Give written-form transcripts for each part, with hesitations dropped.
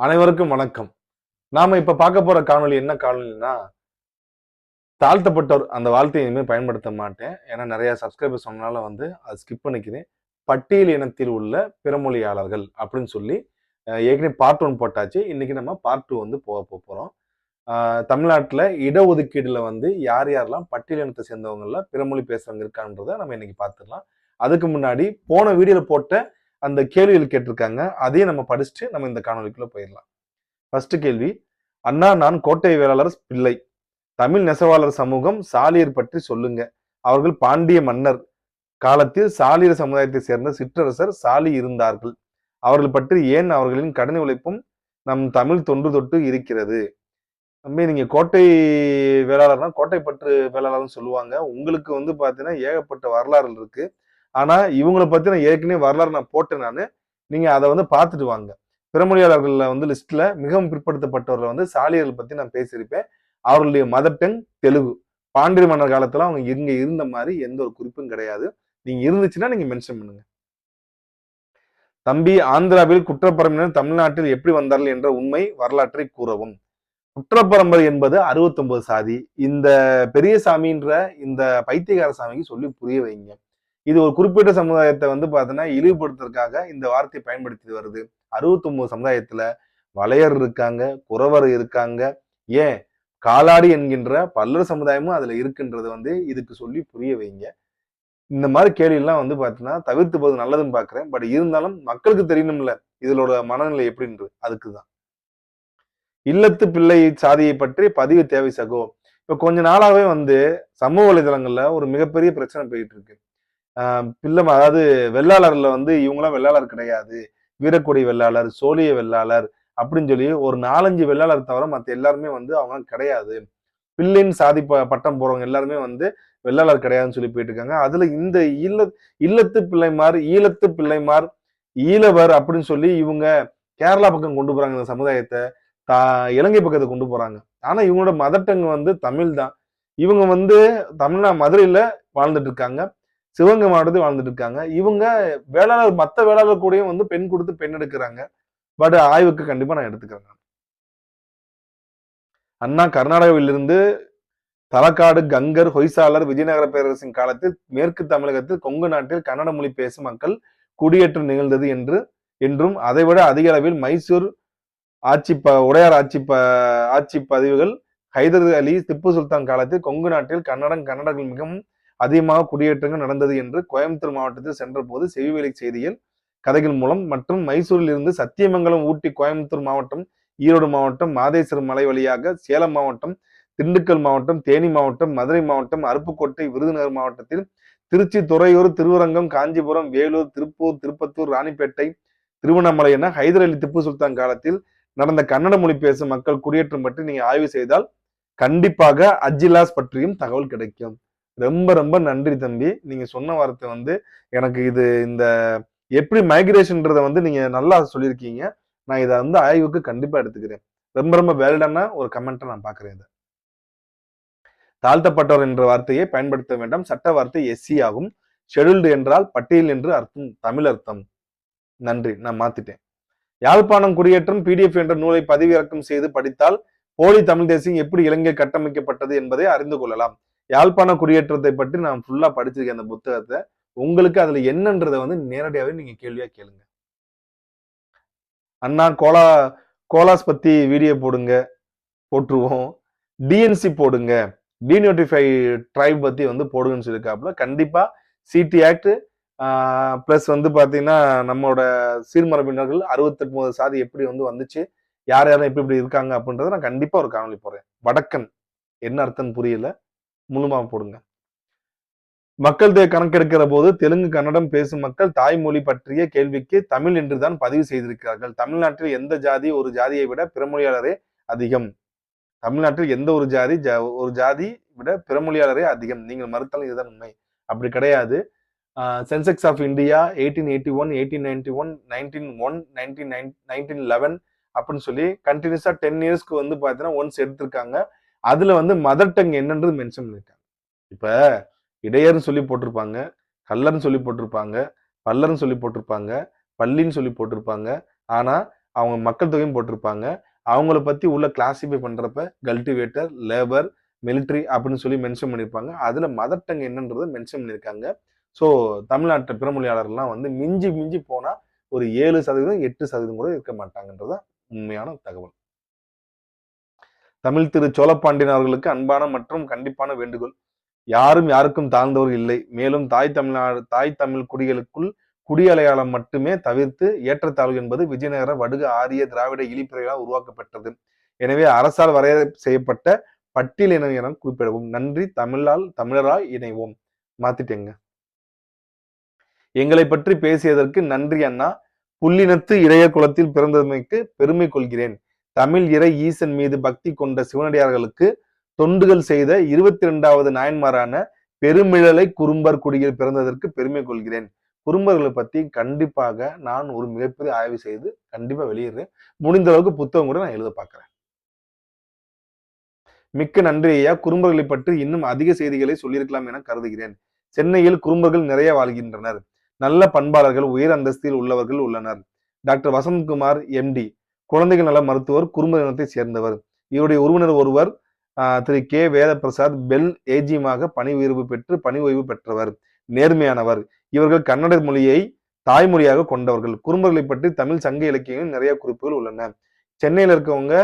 அனைவருக்கும் வணக்கம். நாம இப்ப பார்க்க போற காணொளி என்ன காணொளின்னா, தாழ்த்தப்பட்டோர் அந்த வார்த்தையை இனிமே பயன்படுத்த மாட்டேன். ஏன்னா நெறைய சப்ஸ்கிரைபர் சொன்னனால அத ஸ்கிப் பண்ணிக்கிறேன். பட்டியல் இனத்தில் உள்ள பிறமொழியாளர்கள் அப்படின்னு சொல்லி ஏற்கனவே பார்ட் 1 போட்டாச்சு. இன்னைக்கு நம்ம பார்ட் 2 போறோம். தமிழ்நாட்டுல இடஒதுக்கீடுல யார் யாரெல்லாம் பட்டியல் இனத்தை சேர்ந்தவங்கல பிறமொழி பேசுறவங்க இருக்கான்றத நம்ம இன்னைக்கு பார்த்துடலாம். அதுக்கு முன்னாடி போன வீடியோல போட்ட அந்த கேள்விகள் கேட்டிருக்காங்க. அதையும் நம்ம படிச்சுட்டு நம்ம இந்த காணொளிக்குள்ள போயிடலாம். ஃபர்ஸ்ட் கேள்வி, அண்ணா நான் கோட்டை வேளாளர் பிள்ளை. தமிழ் நெசவாளர் சமூகம் சாலியர் பற்றி சொல்லுங்க. அவர்கள் பாண்டிய மன்னர் காலத்தில் சாலியர் சமுதாயத்தை சேர்ந்த சிற்றரசர் சாலி இருந்தார்கள். அவர்கள் பற்றி ஏன் அவர்களின் கடின உழைப்பும் நம் தமிழ் தொன்று தொட்டு இருக்கிறது. தம்பி, நீங்க கோட்டை வேளாளர்னா கோட்டை பற்று வேளாளர்னு சொல்லுவாங்க. உங்களுக்கு பாத்தீங்கன்னா ஏகப்பட்ட வரலாறுகள் இருக்கு. ஆனா இவங்களை பத்தி நான் ஏற்கனவே வரலாறு நான் போட்டேன். நீங்க அதை பார்த்துட்டு வாங்க. பிறமொழியாளர்கள் லிஸ்ட்ல மிகவும் பிற்படுத்தப்பட்டவர்கள் சாலியர்கள் பத்தி நான் பேசியிருப்பேன். அவர்களுடைய மதர் டங் தெலுங்கு. பாண்டிய மன்னர் காலத்துல அவங்க இங்க இருந்த மாதிரி எந்த ஒரு குறிப்பும் கிடையாது. நீங்க இருந்துச்சுன்னா நீங்க மென்ஷன் பண்ணுங்க. தம்பி, ஆந்திராவில் குற்றப்பரம்பினர் தமிழ்நாட்டில் எப்படி வந்தார்கள் என்ற உண்மை வரலாற்றை கூறவும். குற்றப்பரம்பரை என்பது 69 சாதி. இந்த பெரிய சாமின்ற இந்த பைத்தியகார சாமிக்கு சொல்லி புரிய வைங்க. இது ஒரு குறிப்பிட்ட சமுதாயத்தை பாத்தீங்கன்னா இழிவுபடுத்துறதுக்காக இந்த வார்த்தையை பயன்படுத்தி வருது. 69 சமுதாயத்துல வளையர் இருக்காங்க, குறவர் இருக்காங்க, ஏன் காலாடி என்கின்ற பல்லர் சமுதாயமும் அதுல இருக்குன்றது இதுக்கு சொல்லி புரிய வைங்க. இந்த மாதிரி கேள்வி எல்லாம் பாத்தீங்கன்னா தவிர்த்து போது நல்லதுன்னு பாக்குறேன். பட் இருந்தாலும் மக்களுக்கு தெரியணும்ல இதோட மனநிலை எப்படின்றது. அதுக்குதான் இல்லத்து பிள்ளை சாதியை பற்றி பதிவு தேவை சகோ. இப்ப கொஞ்ச நாளாவே சமூக வலைதளங்கள்ல ஒரு மிகப்பெரிய பிரச்சனை போயிட்டு இருக்கு. பிள்ளை அதாவது வெள்ளாளர்ல இவங்களாம் வெள்ளாளர் கிடையாது, வீரக்குடி வெள்ளாளர், சோழிய வெள்ளாளர் அப்படின்னு சொல்லி ஒரு 4-5 வெள்ளாளர் தவிர மத்த எல்லாருமே அவங்க கிடையாது. பிள்ளைன்னு சாதி பட்டம் போறவங்க எல்லாருமே வெள்ளாளர் கிடையாதுன்னு சொல்லி போயிட்டு இருக்காங்க. அதுல இந்த இல்லத்து பிள்ளைமார், ஈழத்து பிள்ளைமார், ஈழவர் அப்படின்னு சொல்லி இவங்க கேரளா பக்கம் கொண்டு போறாங்க இந்த சமுதாயத்தை. இலங்கை பக்கத்தை கொண்டு போறாங்க. ஆனா இவங்களோட மதர் டங் தமிழ் தான். இவங்க மதுரையில வாழ்ந்துட்டு இருக்காங்க, சிவகங்கை மாவட்டத்தில் வாழ்ந்துட்டு இருக்காங்க. இவங்க வேளாளர் மத்த வேளாளர் கூடயும் பெண் கொடுத்து பெண் எடுக்கிறாங்க. பட் ஆய்வுக்கு கண்டிப்பா நான் எடுத்துக்கிறேன். அண்ணா, கர்நாடகாவிலிருந்து தலக்காடு, கங்கர், ஹொய்சாளர் விஜயநகர பேரரசின் காலத்தில் மேற்கு தமிழகத்தில் கொங்கு நாட்டில் கன்னட மொழி பேசும் மக்கள் குடியேற்றம் நிகழ்ந்தது என்றும் அதைவிட அதிக அளவில் மைசூர் உடையார் ஆட்சி பதிவுகள் ஹைதர் அலி, திப்பு சுல்தான் காலத்தில் கொங்கு நாட்டில் கன்னடர்கள் மிகவும் அதிகமாக குடியேற்றங்கள் நடந்தது என்று கோயம்புத்தூர் மாவட்டத்தில் சென்ற போது செவிவெளி செய்திகள் கதைகள் மூலம் மற்றும் மைசூரில் இருந்து சத்தியமங்கலம், ஊட்டி, கோயம்புத்தூர் மாவட்டம், ஈரோடு மாவட்டம், மாதேஸ்வரம் மலை வழியாக சேலம் மாவட்டம், திண்டுக்கல் மாவட்டம், தேனி மாவட்டம், மதுரை மாவட்டம், அருப்புக்கோட்டை, விருதுநகர் மாவட்டத்தில் திருச்சி, துறையூர், திருவரங்கம், காஞ்சிபுரம், வேலூர், திருப்பூர், திருப்பத்தூர், ராணிப்பேட்டை, திருவண்ணாமலை என ஹைதர் அலி, திப்பு சுல்தான் காலத்தில் நடந்த கன்னட மொழி பேசும் மக்கள் குடியேற்றம் பற்றி நீங்க ஆய்வு செய்தால் கண்டிப்பாக அஜிலாஸ் பற்றியும் தகவல் கிடைக்கும். ரொம்ப ரொம்ப நன்றி தம்பி. நீங்க சொன்ன வார்த்தை எனக்கு இந்த எப்படி மைக்ரேஷன்றத நீங்க நல்லா சொல்லியிருக்கீங்க. நான் இதை ஆய்வுக்கு கண்டிப்பா எடுத்துக்கிறேன். ரொம்ப ரொம்ப வேலிடான ஒரு கமெண்ட்டை நான் பாக்குறேன். இதை தாழ்த்தப்பட்டவர் என்ற வார்த்தையை பயன்படுத்த வேண்டாம். சட்ட வார்த்தை எஸ்சி ஆகும். ஷெட்யூல்டு என்றால் பட்டியல் என்று அர்த்தம், தமிழ் அர்த்தம். நன்றி, நான் மாத்திட்டேன். யாழ்ப்பாணம் குடியேற்றம் PDF என்ற நூலை பதிவிறக்கம் செய்து படித்தால் போலி தமிழ் தேசியம் எப்படி இலங்கை கட்டமைக்கப்பட்டது என்பதை அறிந்து கொள்ளலாம். யாழ்ப்பாண குடியேற்றத்தை பற்றி நான் ஃபுல்லா படிச்சிருக்கேன் அந்த புத்தகத்தை. உங்களுக்கு அதுல என்னன்றதை நேரடியாவே நீங்க கேள்வியா கேளுங்க. அண்ணா, கோலாஸ் பத்தி வீடியோ போட்டுருவோம். டிஎன்சி போடுங்க, டிநோட்டிஃபை ட்ரைப் பத்தி போடுங்கன்னு சொல்லியிருக்காப்புல. கண்டிப்பா சிடி ஆக்ட் பிளஸ் பாத்தீங்கன்னா நம்மளோட சீர்மரபினர்கள் 69 சாதி எப்படி வந்துச்சு, யார் யாரும் எப்படி இருக்காங்க அப்படின்றத நான் கண்டிப்பா ஒரு காணொலி போடுறேன். வடக்கன் என்ன அர்த்தம் புரியல, முழுமா போடுங்க. மக்கள் தொகை கணக்கெடுக்கிற போது தெலுங்கு, கன்னடம் பேசும் மக்கள் தாய்மொழி பற்றிய கேள்விக்கு தமிழ் என்றுதான் பதிவு செய்திருக்கிறார்கள். தமிழ்நாட்டில் எந்த ஜாதி ஒரு ஜாதியை விட பிறமொழியாளரே அதிகம். தமிழ்நாட்டில் எந்த ஒரு ஜாதி விட பிறமொழியாளரே அதிகம். நீங்கள் மறுத்தாலும் இதுதான் உண்மை. அப்படி கிடையாது. சென்செக்ஸ் ஆஃப் இந்தியா 1881, 1891, 1901, 1911 அப்படின்னு சொல்லி கண்டினியூஸா 10 இயர்ஸ்க்கு பாத்தீங்கன்னா ஒன்ஸ் எடுத்திருக்காங்க. அதுல மதர் டங் என்னன்றது மென்ஷன் பண்ணிருக்காங்க. இப்ப இடையர்னு சொல்லி போட்டிருப்பாங்க, கல்லர்னு சொல்லி போட்டிருப்பாங்க, பல்லர்னு சொல்லி போட்டிருப்பாங்க, பள்ளின்னு சொல்லி போட்டிருப்பாங்க. ஆனா அவங்க மக்கள் தொகையும் போட்டிருப்பாங்க. அவங்கள பத்தி உள்ள கிளாசிஃபை பண்றப்ப கல்டிவேட்டர், லேபர், மிலிட்டரி அப்படின்னு சொல்லி மென்ஷன் பண்ணியிருப்பாங்க. அதுல மதர் டங் என்னன்றதை மென்ஷன் பண்ணியிருக்காங்க. ஸோ தமிழ்நாட்டு பிறமொழியாளர்லாம் வந்து மிஞ்சி மிஞ்சி போனா ஒரு 7%, 8% கூட இருக்க மாட்டாங்கன்றதான் உண்மையான தகவல். தமிழ் திரு சோழபாண்டியன் அவர்களுக்கு அன்பான மற்றும் கண்டிப்பான வேண்டுகோள். யாரும் யாருக்கும் தாழ்ந்தவர் இல்லை. மேலும் தாய் தமிழ் குடிகளுக்குள் குடியடையாளம் மட்டுமே தவிர்த்து ஏற்றத்தாழ்வு என்பது விஜயநகர, வடுக, ஆரிய, திராவிட இழிப்பிறைகளால் உருவாக்கப்பட்டது. எனவே அரசால் வரையறை செய்யப்பட்ட பட்டியலின என குறிப்பிடவும். நன்றி. தமிழராய் இணைவோம். மாத்திட்டேங்க. எங்களை பற்றி பேசியதற்கு நன்றி அண்ணா. புல்லினத்து இளைய குலத்தில் பிறந்தமைக்கு பெருமை கொள்கிறேன். தமிழ் இறை ஈசன் மீது பக்தி கொண்ட சிவனடியார்களுக்கு தொண்டுகள் செய்த 22வது நாயன்மாரான பெருமிழலை குறும்பர் குடியில் பிறந்ததற்கு பெருமை கொள்கிறேன். குறும்பர்களை பத்தி கண்டிப்பாக நான் ஒரு மிகப்பெரிய ஆய்வு செய்து கண்டிப்பா வெளியிடுறேன். முடிந்த அளவுக்கு புத்தகம் கூட நான் எழுத பார்க்கிறேன். மிக்க நன்றி ஐயா. குறும்பர்களை பற்றி இன்னும் அதிக செய்திகளை சொல்லியிருக்கலாம் என கருதுகிறேன். சென்னையில் குறும்பர்கள் நிறைய வாழ்கின்றனர். நல்ல பண்பாளர்கள், உயர் அந்தஸ்தில் உள்ளவர்கள் உள்ளனர். டாக்டர் வசந்த்குமார் எம்டி, குழந்தைகள் நல மருத்துவர், குறும்பர் இனத்தை சேர்ந்தவர். இவருடைய உறவினர் ஒருவர் திரு கே வேதபிரசாத் பெல் ஏஜியமாக பணி உயர்வு பெற்று பணி ஓய்வு பெற்றவர். நேர்மையானவர். இவர்கள் கன்னட மொழியை தாய்மொழியாக கொண்டவர்கள். குறும்பர்களை பற்றி தமிழ் சங்க இலக்கியங்கள் நிறைய குறிப்புகள் உள்ளன. சென்னையில இருக்கவங்க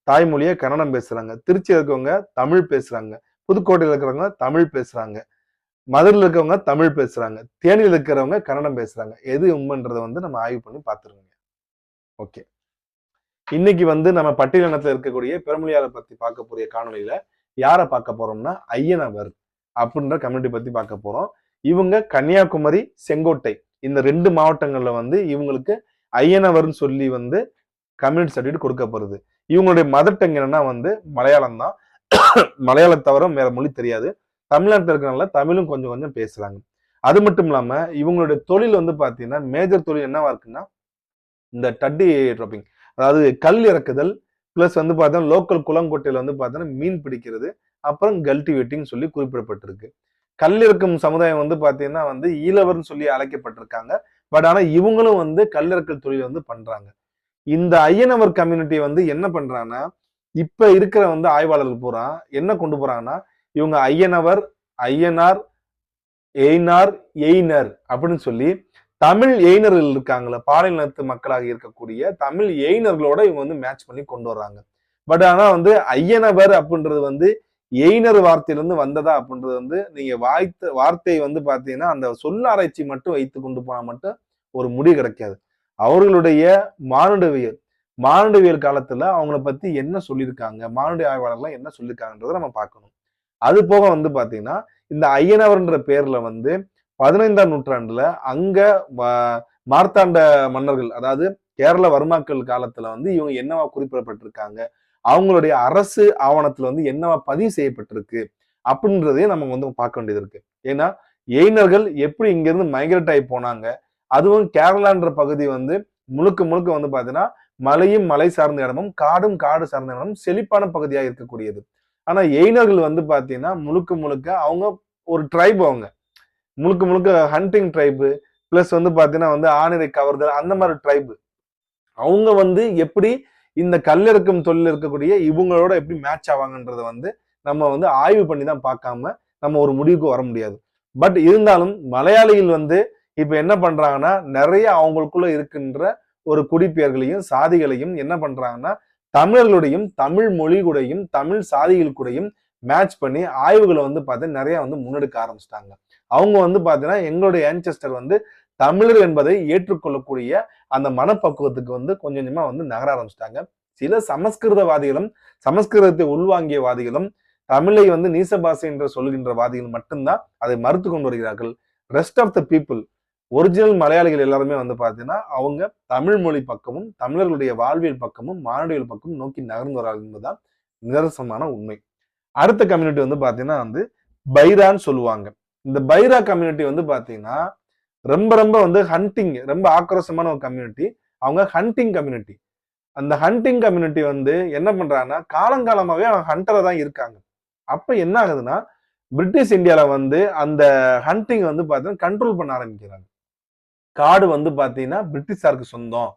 தாய்மொழியை கன்னடம் பேசுறாங்க. திருச்சியில் இருக்கவங்க தமிழ் பேசுறாங்க. புதுக்கோட்டையில் இருக்கிறவங்க தமிழ் பேசுறாங்க. மதுரையில் இருக்கவங்க தமிழ் பேசுறாங்க. தேனியில் இருக்கிறவங்க கன்னடம் பேசுறாங்க. எது உண்மைன்றதை வந்து நம்ம ஆய்வு பண்ணி பார்த்துருவோங்க. ஓகே, இன்னைக்கு வந்து நம்ம பட்டியலினத்துல இருக்கக்கூடிய பிறமொழியாளர் பத்தி பார்க்க போற காணொலியில யாரை பார்க்க போறோம்னா ஐயனவர் அப்படின்ற கம்யூனிட்டி பத்தி பார்க்க போறோம். இவங்க கன்னியாகுமரி, செங்கோட்டை இந்த 2 மாவட்டங்கள்ல வந்து இவங்களுக்கு ஐயனவர்னு சொல்லி வந்து கம்யூனிட்டி சர்டிஃபிகேட் கொடுக்கப்படுது. இவங்களுடைய மதர் டங் என்னன்னா வந்து மலையாளம் தான். மலையாளம் தவிர வேற மொழி தெரியாது. தமிழ்நாட்டில் இருக்கிறனால தமிழும் கொஞ்சம் கொஞ்சம் பேசுறாங்க. அது மட்டும் இல்லாம இவங்களுடைய தொழில் வந்து பாத்தீங்கன்னா மேஜர் தொழில் என்னவா இருக்குன்னா இந்த டட்டி ட்ராப்பிங், அதாவது கல் இறக்குதல், பிளஸ் வந்து பார்த்தா லோக்கல் குளங்கொட்டையில வந்து பார்த்தோன்னா மீன் பிடிக்கிறது, அப்புறம் கல்டிவேட்டிங் சொல்லி குறிப்பிடப்பட்டிருக்கு. கல் இறக்கும் சமுதாயம் வந்து பாத்தீங்கன்னா வந்து ஈழவர்னு சொல்லி அழைக்கப்பட்டிருக்காங்க. பட் ஆனா இவங்களும் வந்து கல்லிறக்கல் தொழில் வந்து பண்றாங்க. இந்த ஐயனவர் கம்யூனிட்டி வந்து என்ன பண்றாங்கன்னா இப்ப இருக்கிற வந்து ஆய்வாளர்கள் பூரா என்ன கொண்டு போறாங்கன்னா இவங்க ஐயனவர், ஐயனார், எய்னார், எய்னர் அப்படின்னு சொல்லி தமிழ் எய்னர்கள் இருக்காங்களா, பாலைநிலத்து மக்களாக இருக்கக்கூடிய தமிழ் எய்னர்களோட இவங்க வந்து மேட்ச் பண்ணி கொண்டு வர்றாங்க. பட் ஆனா வந்து ஐயனவர் அப்படின்றது வந்து எய்னர் வார்த்தையிலிருந்து வந்ததா அப்படின்றது வந்து நீங்க வார்த்தை வந்து பாத்தீங்கன்னா அந்த சொல்லாராய்ச்சி மட்டும் வைத்து கொண்டு போனா மட்டும் ஒரு முடிவு கிடைக்காது. அவர்களுடைய மானுடவியல் காலத்துல அவங்கள பத்தி என்ன சொல்லியிருக்காங்க, மானுட ஆய்வாளர்லாம் என்ன சொல்லியிருக்காங்கன்றதை நம்ம பார்க்கணும். அது போக வந்து பாத்தீங்கன்னா இந்த ஐயனவர்ன்ற பேர்ல வந்து 15ஆம் நூற்றாண்டுல அங்க மார்த்தாண்ட மன்னர்கள், அதாவது கேரள வர்மாக்கள் காலத்துல வந்து இவங்க என்னவா குறிப்பிடப்பட்டிருக்காங்க, அவங்களுடைய அரசு ஆவணத்துல வந்து என்னவா பதிவு செய்யப்பட்டிருக்கு அப்படின்றதையும் நம்ம வந்து பார்க்க வேண்டியது இருக்கு. ஏன்னா எய்னர்கள் எப்படி இங்க இருந்து மைக்ரேட் ஆகி போனாங்க, அதுவும் கேரளான்ற பகுதி வந்து முழுக்க முழுக்க வந்து பாத்தீங்கன்னா மலையும் மலை சார்ந்த இடமும் காடும் காடு சார்ந்த இடமும் செழிப்பான பகுதியாக இருக்கக்கூடியது. ஆனா எய்னர்கள் வந்து பாத்தீங்கன்னா முழுக்க முழுக்க அவங்க ஒரு ட்ரைப், அவங்க முழுக்க முழுக்க ஹண்டிங் ட்ரைபு, பிளஸ் வந்து பாத்தீங்கன்னா வந்து ஆணிரை கவர்தல் அந்த மாதிரி ட்ரைபு. அவங்க வந்து எப்படி இந்த கல்லிறக்கும் தொழில் இருக்கக்கூடிய இவங்களோட எப்படி மேட்ச் ஆவாங்கன்றத வந்து நம்ம வந்து ஆய்வு பண்ணி தான் பார்க்காம நம்ம ஒரு முடிவுக்கு வர முடியாது. பட் இருந்தாலும் மலையாளிகள் வந்து இப்ப என்ன பண்றாங்கன்னா நிறைய அவங்களுக்குள்ள இருக்கின்ற ஒரு குடிப்பெயர்களையும் சாதிகளையும் என்ன பண்றாங்கன்னா தமிழர்களுடையும் தமிழ் மொழி கூடையும் தமிழ் சாதிகள் கூடையும் மேட்ச் பண்ணி ஆய்வுகளை வந்து பார்த்தீங்கன்னா நிறைய வந்து முன்னெடுக்க ஆரம்பிச்சிட்டாங்க. அவங்க வந்து பாத்தீங்கன்னா எங்களுடைய ஆன்செஸ்டர் வந்து தமிழர் என்பதை ஏற்றுக்கொள்ளக்கூடிய அந்த மனப்பக்குவத்துக்கு வந்து கொஞ்சம் கொஞ்சமா வந்து நகர ஆரம்பிச்சிட்டாங்க. சில சமஸ்கிருதவாதிகளும் சமஸ்கிருதத்தை உள்வாங்கிய வாதிகளும் தமிழை வந்து நீச பாஷை என்று சொல்கின்ற வாதிகள் மட்டும்தான் அதை மறுத்து கொண்டு வருகிறார்கள். Rest of the people, original மலையாளிகள் எல்லாருமே வந்து பாத்தீங்கன்னா அவங்க தமிழ் மொழி பக்கமும் தமிழர்களுடைய வாழ்வியல் பக்கமும் மானுடவியல் பக்கமும் நோக்கி நகர்ந்து வரார்கள் என்பதுதான் நிதர்சனமான உண்மை. அடுத்த கம்யூனிட்டி வந்து பாத்தீங்கன்னா வந்து பைரான்னு சொல்லுவாங்க. இந்த பைரா கம்யூனிட்டி வந்து பாத்தீங்கன்னா ரொம்ப ரொம்ப வந்து ஹண்டிங், ரொம்ப ஆக்ரோஷமான ஒரு கம்யூனிட்டி. அவங்க ஹண்டிங் கம்யூனிட்டி. அந்த ஹண்டிங் கம்யூனிட்டி வந்து என்ன பண்றாங்கன்னா காலங்காலமாவே அவங்க ஹண்டரா தான் இருக்காங்க. அப்ப என்ன ஆகுதுன்னா பிரிட்டிஷ் இந்தியால வந்து அந்த ஹண்டிங் வந்து பாத்தீங்கன்னா கண்ட்ரோல் பண்ண ஆரம்பிக்கிறாங்க. காடு வந்து பாத்தீங்கன்னா பிரிட்டிஷாருக்கு சொந்தம்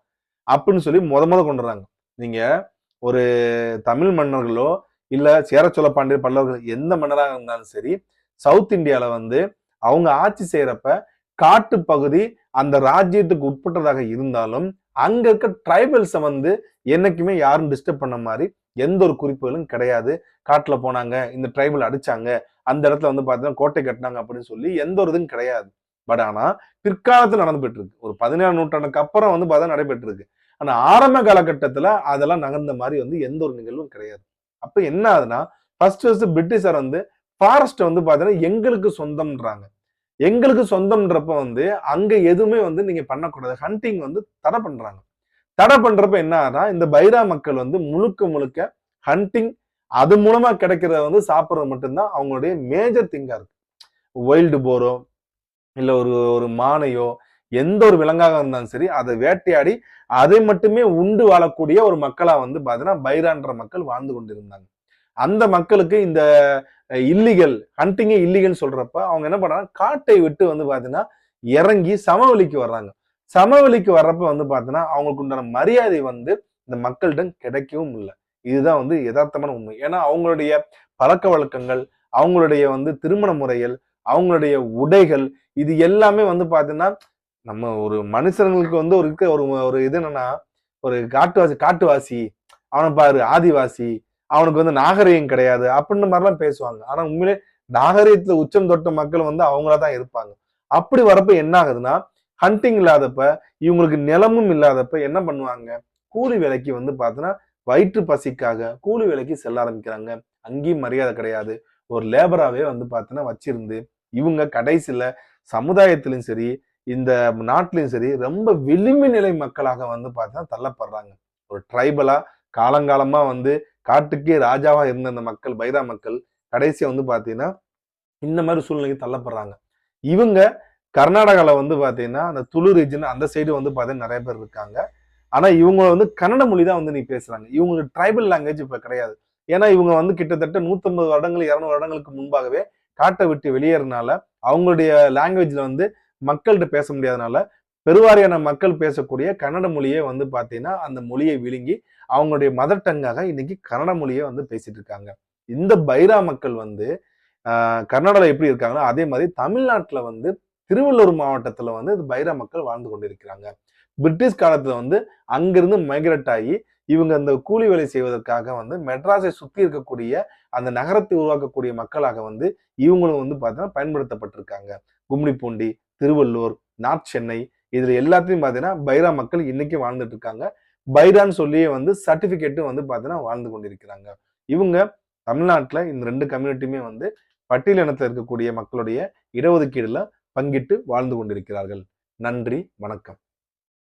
அப்படின்னு சொல்லி முத கொண்டு வர்றாங்க. நீங்க ஒரு தமிழ் மன்னர்களோ இல்ல சேர சோழ பாண்டிய பல்லவர்கள் எந்த மன்னராக இருந்தாலும் சரி, சவுத் இந்தியால வந்து அவங்க ஆட்சி செய்யறப்ப காட்டு பகுதி அந்த ராஜ்யத்துக்கு உட்பட்டதாக இருந்தாலும் அங்க இருக்க டிரைபல்ஸை வந்து என்னைக்குமே யாரும் டிஸ்டர்ப் பண்ண மாதிரி எந்த ஒரு குறிப்புகளும் கிடையாது. காட்டுல போனாங்க, இந்த டிரைபல் அடிச்சாங்க, அந்த இடத்துல வந்து பாத்தீங்கன்னா கோட்டை கட்டினாங்க அப்படின்னு சொல்லி எந்த ஒரு இதுவும் கிடையாது. பட் ஆனா பிற்காலத்துல நடந்துட்டு இருக்கு. ஒரு 17ஆம் நூற்றாண்டுக்கு அப்புறம் வந்து பாத்தீங்கன்னா நடைபெற்று இருக்கு. ஆனா ஆரம்ப காலகட்டத்துல அதெல்லாம் நகர்ந்த மாதிரி வந்து எந்த ஒரு நிகழ்வும் கிடையாது. அப்ப என்ன ஆகுதுன்னா ஃபர்ஸ்ட் பிரிட்டிஷார் வந்து ஃபாரஸ்ட் வந்து பாத்தீங்கன்னா எங்களுக்கு சொந்தம்ன்றாங்க. எங்களுக்கு சொந்தம்ன்றப்ப வந்து அங்க எதுவுமே வந்து நீங்க பண்ணக்கூடாது. ஹண்டிங் வந்து தடை பண்றாங்க. தடை பண்றப்ப என்ன ஆகுதுன்னா இந்த பைரா மக்கள் வந்து முழுக்க முழுக்க ஹண்டிங் அது மூலமா கிடைக்கிறத வந்து சாப்பிடுறது மட்டும்தான் அவங்களுடைய மேஜர் திங்கா இருக்கு. வைல்டு போரோ இல்ல ஒரு ஒரு மானையோ எந்த ஒரு விலங்காக இருந்தாலும் சரி அதை வேட்டையாடி அதை மட்டுமே உண்டு வாழக்கூடிய ஒரு மக்களா வந்து பாத்தீங்கன்னா பைரான்ற மக்கள் வாழ்ந்து கொண்டிருந்தாங்க. அந்த மக்களுக்கு இந்த இல்லீகல் ஹண்டிங்கே இல்லீகல் சொல்றப்ப அவங்க என்ன பண்றாங்க, காட்டை விட்டு வந்து பாத்தீங்கன்னா இறங்கி சமவெளிக்கு வர்றாங்க. சமவெளிக்கு வர்றப்ப வந்து பாத்தீங்கன்னா அவங்களுக்கு உண்டான மரியாதை வந்து இந்த மக்களிடம் கிடைக்கவும் இல்லை. இதுதான் வந்து யதார்த்தமான உண்மை. ஏன்னா அவங்களுடைய பழக்க வழக்கங்கள், அவங்களுடைய வந்து திருமண முறைகள், அவங்களுடைய உடைகள், இது எல்லாமே வந்து பாத்தீங்கன்னா நம்ம ஒரு மனுஷங்களுக்கு வந்து ஒரு இருக்க ஒரு ஒரு இது என்னன்னா, ஒரு காட்டுவாசி அவனை பாரு ஆதிவாசி, அவனுக்கு வந்து நாகரிகம் கிடையாது அப்படின்னு மாதிரிலாம் பேசுவாங்க. ஆனா உண்மையிலே நாகரிகத்துல உச்சம் தொட்ட மக்கள் வந்து அவங்களா தான் இருப்பாங்க. அப்படி வரப்ப என்ன ஆகுதுன்னா, ஹண்டிங் இல்லாதப்ப, இவங்களுக்கு நிலமும் இல்லாதப்ப என்ன பண்ணுவாங்க, கூலி வேலைக்கு வந்து பார்த்தீங்கன்னா, வயிற்று பசிக்காக கூலி வேலைக்கு செல்ல ஆரம்பிக்கிறாங்க. அங்கேயும் மரியாதை கிடையாது. ஒரு லேபராவே வந்து பார்த்தீங்கன்னா வச்சிருந்து, இவங்க கடைசியில சமுதாயத்திலும் சரி, இந்த நாட்டிலும் சரி, ரொம்ப விளிம்பு நிலை மக்களாக வந்து பார்த்தீங்கன்னா தள்ளப்படுறாங்க. ஒரு ட்ரைபலா காலங்காலமா வந்து காட்டுக்கே ராஜாவா இருந்த அந்த மக்கள், பைரா மக்கள், கடைசியா வந்து பார்த்தீங்கன்னா, இந்த மாதிரி சூழ்நிலைக்கு தள்ளப்படுறாங்க. இவங்க கர்நாடகால வந்து பார்த்தீங்கன்னா, அந்த துளு ரீஜன் அந்த சைடு வந்து பார்த்தீங்கன்னா நெறைய பேர் இருக்காங்க. ஆனா இவங்க வந்து கன்னட மொழி தான் வந்து இன்னைக்கு பேசுறாங்க. இவங்களுக்கு ட்ரைபல் லாங்குவேஜ் இப்ப கிடையாது. ஏன்னா இவங்க வந்து கிட்டத்தட்ட 150 வருடங்கள், 200 வருடங்களுக்கு முன்பாகவே காட்ட விட்டு வெளியேறனால, அவங்களுடைய லாங்குவேஜ்ல வந்து மக்கள்ட்ட பேச முடியாதனால, பெருவாரியான மக்கள் பேசக்கூடிய கன்னட மொழியே வந்து பார்த்தீங்கன்னா, அந்த மொழியை விழுங்கி, அவங்களுடைய மதர் டங்காக இன்னைக்கு கன்னட மொழியே வந்து பேசிட்டு இருக்காங்க. இந்த பைரா மக்கள் வந்து கர்நாடகால எப்படி இருக்காங்களோ, அதே மாதிரி தமிழ்நாட்டுல வந்து திருவள்ளூர் மாவட்டத்துல வந்து பைரா மக்கள் வாழ்ந்து கொண்டிருக்கிறாங்க. பிரிட்டிஷ் காலத்துல வந்து அங்கிருந்து மைக்ரேட் ஆகி இவங்க அந்த கூலி வேலை செய்வதற்காக வந்து மெட்ராஸை சுத்தி இருக்கக்கூடிய அந்த நகரத்தை உருவாக்கக்கூடிய மக்களாக வந்து இவங்களும் வந்து பார்த்தீங்கன்னா பயன்படுத்தப்பட்டிருக்காங்க. கும்மிடிப்பூண்டி, திருவள்ளூர், நார்த் சென்னை இதுல எல்லாத்தையும் பார்த்தீங்கன்னா பைரா மக்கள் இன்னைக்கு வாழ்ந்துட்டு இருக்காங்க. பைரான்னு சொல்லியே வந்து சர்டிபிகேட்டும் வந்து பார்த்தீங்கன்னா வாழ்ந்து கொண்டிருக்கிறாங்க. இவங்க தமிழ்நாட்டுல இந்த 2 கம்யூனிட்டியுமே வந்து பட்டியலினத்தில் இருக்கக்கூடிய மக்களுடைய இடஒதுக்கீடுல பங்கிட்டு வாழ்ந்து கொண்டிருக்கிறார்கள். நன்றி, வணக்கம்.